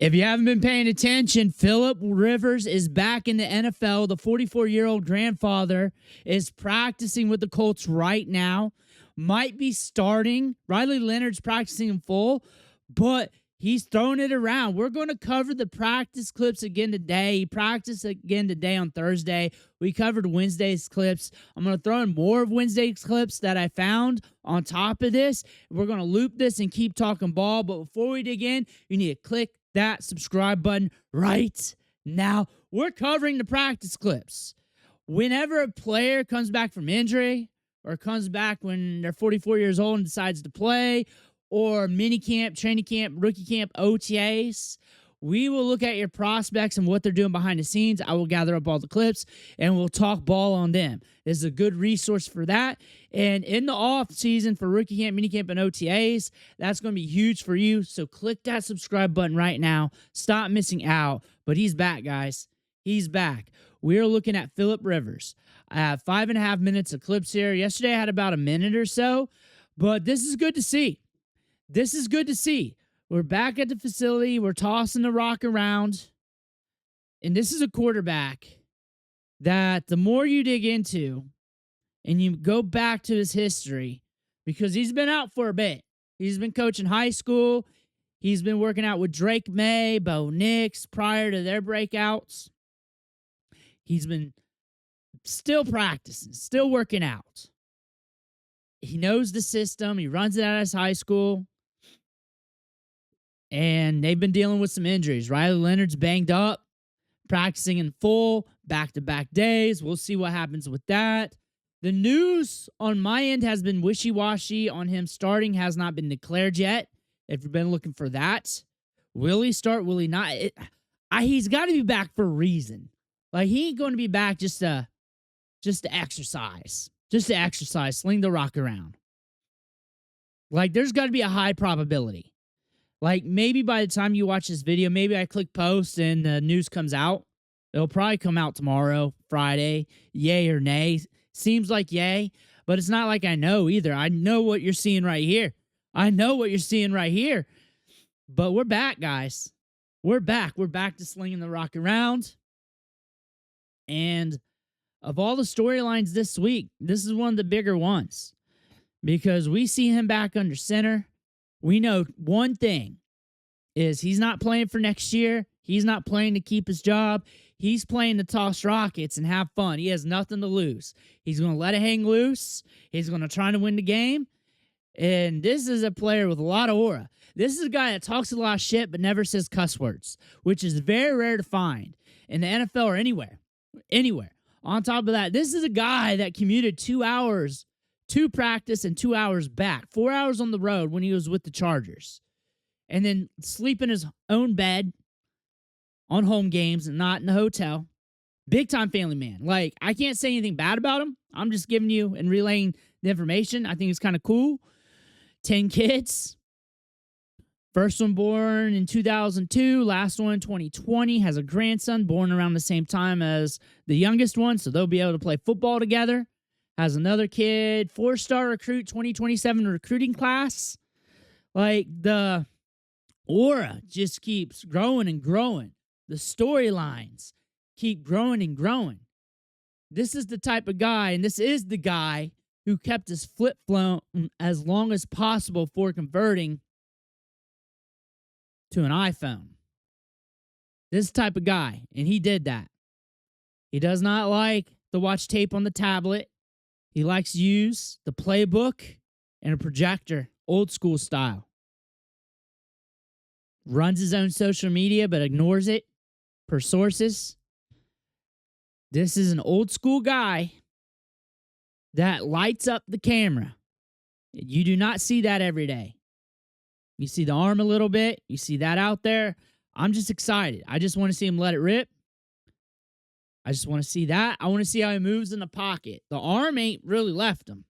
If you haven't been paying attention, Phillip Rivers is back in the NFL. The 44-year-old grandfather is practicing with the Colts right now. Might be starting. Riley Leonard's practicing in full, but he's throwing it around. We're going to cover the practice clips again today. He practiced again today on Thursday. We covered Wednesday's clips. I'm going to throw in more of Wednesday's clips that I found on top of this. We're going to loop this and keep talking ball. But before we dig in, you need to click that subscribe button right now. We're covering the practice clips. Whenever a player comes back from injury or comes back when they're 44 years old and decides to play, or mini camp, training camp, rookie camp, OTAs, we will look at your prospects and what they're doing behind the scenes. I will gather up all the clips and we'll talk ball on them. This is a good resource for that. And in the off season for rookie camp, mini camp, and OTAs, that's going to be huge for you. So click that subscribe button right now. Stop missing out. But he's back, guys. He's back. We're looking at Phillip Rivers. I have 5.5 minutes of clips here. Yesterday I had about a minute or so, but this is good to see. This is good to see. We're back at the facility. We're tossing the rock around. And this is a quarterback that the more you dig into and you go back to his history, because he's been out for a bit. He's been coaching high school. He's been working out with Drake May, Bo Nix prior to their breakouts. He's been still practicing, still working out. He knows the system. He runs it out of his high school. And they've been dealing with some injuries. Riley Leonard's banged up, practicing in full, back-to-back days. We'll see what happens with that. The news on my end has been wishy-washy on him starting, has not been declared yet. If you've been looking for that, will he start, will he not? He's got to be back for a reason. Like, he ain't going to be back just to exercise. Just to exercise, sling the rock around. Like, there's got to be a high probability. Like, maybe by the time you watch this video, maybe I click post and the news comes out. It'll probably come out tomorrow, Friday. Yay or nay. Seems like yay, but it's not like I know either. I know what you're seeing right here. I know what you're seeing right here. But we're back, guys. We're back. We're back to slinging the rock around. And of all the storylines this week, this is one of the bigger ones. Because we see him back under center. We know one thing is he's not playing for next year. He's not playing to keep his job. He's playing to toss rockets and have fun. He has nothing to lose. He's going to let it hang loose. He's going to try to win the game. And this is a player with a lot of aura. This is a guy that talks a lot of shit but never says cuss words, which is very rare to find in the NFL or anywhere. Anywhere. On top of that, this is a guy that commuted 2 hours to practice and 2 hours back, 4 hours on the road when he was with the Chargers, and then sleep in his own bed on home games and not in the hotel. Big time family man. Like, I can't say anything bad about him. I'm just giving you and relaying the information. I think it's kind of cool. 10 kids. First one born in 2002, last one in 2020, has a grandson born around the same time as the youngest one, so they'll be able to play football together. Has another kid, 4-star recruit, 2027 recruiting class. Like, the aura just keeps growing and growing. The storylines keep growing and growing. This is the type of guy, and this is the guy who kept his flip phone as long as possible for converting to an iPhone. This type of guy, and he did that. He does not like to watch tape on the tablet. He likes to use the playbook and a projector, old school style. Runs his own social media, but ignores it per sources. This is an old school guy that lights up the camera. You do not see that every day. You see the arm a little bit. You see that out there. I'm just excited. I just want to see him let it rip. I just want to see that. I want to see how he moves in the pocket. The arm ain't really left him.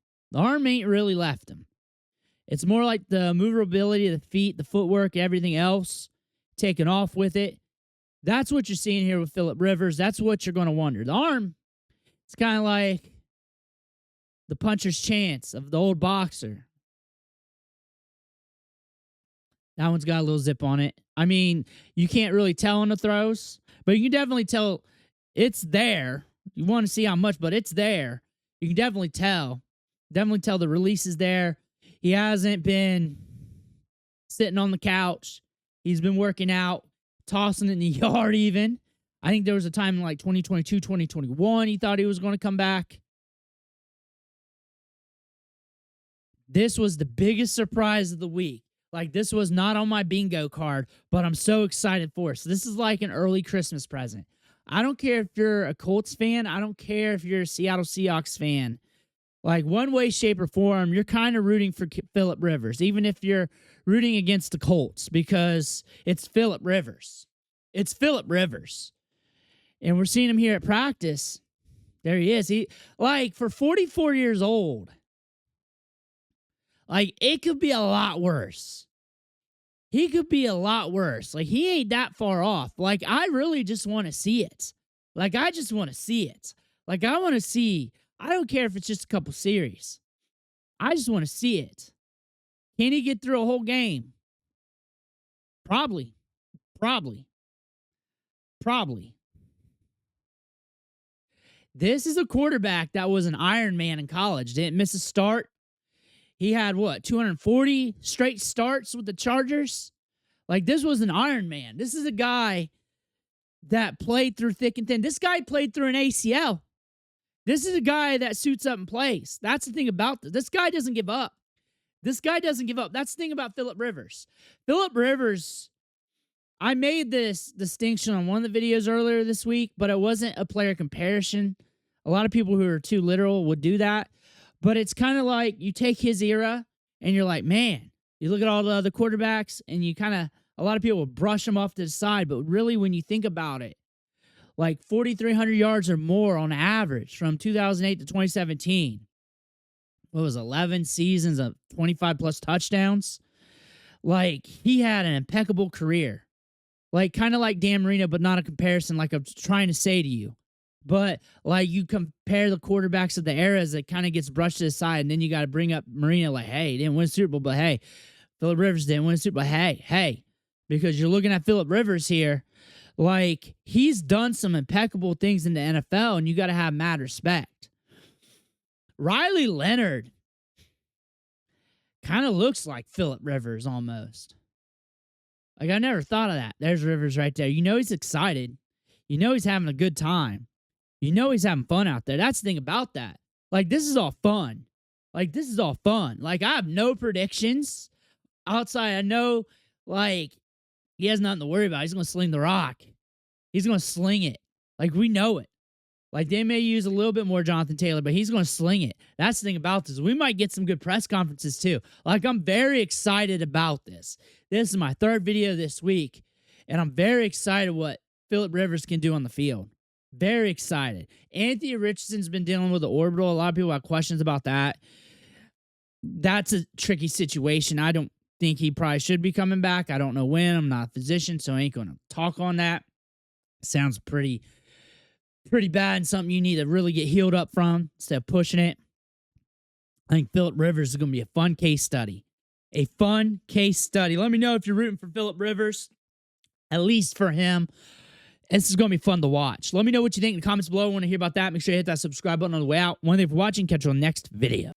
It's more like the maneuverability of the feet, the footwork, everything else, taking off with it. That's what you're seeing here with Phillip Rivers. That's what you're going to wonder. The arm, it's kind of like the puncher's chance of the old boxer. That one's got a little zip on it. I mean, you can't really tell on the throws, but you can definitely tell it's there. You want to see how much, but it's there. You can definitely tell. Definitely tell the release is there. He hasn't been sitting on the couch. He's been working out, tossing it in the yard even. I think there was a time in like 2022, 2021, he thought he was going to come back. This was the biggest surprise of the week. Like, this was not on my bingo card, but I'm so excited for it. So this is like an early Christmas present. I don't care if you're a Colts fan. I don't care if you're a Seattle Seahawks fan. Like, one way, shape, or form, you're kind of rooting for Phillip Rivers, even if you're rooting against the Colts, because it's Phillip Rivers. It's Phillip Rivers. And we're seeing him here at practice. There he is. He, like, for 44 years old, like, it could be a lot worse. He could be a lot worse. Like, he ain't that far off. Like, I really just want to see it. Like, I just want to see it. Like, I want to see. I don't care if it's just a couple series. I just want to see it. Can he get through a whole game? Probably. This is a quarterback that was an Iron Man in college. Didn't miss a start. He had, 240 straight starts with the Chargers? Like, this was an Iron Man. This is a guy that played through thick and thin. This guy played through an ACL. This is a guy that suits up and plays. That's the thing about this. This guy doesn't give up. That's the thing about Phillip Rivers. Phillip Rivers, I made this distinction on one of the videos earlier this week, but it wasn't a player comparison. A lot of people who are too literal would do that. But it's kind of like you take his era and you're like, man, you look at all the other quarterbacks and you kind of, a lot of people will brush them off to the side. But really, when you think about it, like 4,300 yards or more on average from 2008 to 2017. What was 11 seasons of 25 plus touchdowns? Like, he had an impeccable career. Like, kind of like Dan Marino, but not a comparison like I'm trying to say to you. But, like, you compare the quarterbacks of the eras, it kind of gets brushed to the side, and then you got to bring up Marino like, hey, he didn't win a Super Bowl, but hey, Phillip Rivers didn't win a Super Bowl. Hey, because you're looking at Phillip Rivers here, like, he's done some impeccable things in the NFL, and you got to have mad respect. Riley Leonard kind of looks like Phillip Rivers almost. Like, I never thought of that. There's Rivers right there. You know he's excited. You know he's having a good time. You know he's having fun out there. That's the thing about that. Like, this is all fun. Like, I have no predictions outside. I know, like, he has nothing to worry about. He's going to sling the rock. He's going to sling it. Like, we know it. Like, they may use a little bit more Jonathan Taylor, but he's going to sling it. That's the thing about this. We might get some good press conferences, too. Like, I'm very excited about this. This is my third video this week, and I'm very excited what Phillip Rivers can do on the field. Very excited. Anthony Richardson's been dealing with the orbital. A lot of people have questions about that. That's a tricky situation. I don't think he probably should be coming back. I don't know when. I'm not a physician, so I ain't going to talk on that. Sounds pretty bad and something you need to really get healed up from instead of pushing it. I think Phillip Rivers is going to be a fun case study. A fun case study. Let me know if you're rooting for Phillip Rivers, at least for him. This is going to be fun to watch. Let me know what you think in the comments below. I want to hear about that. Make sure you hit that subscribe button on the way out. One thing for watching. Catch you on the next video.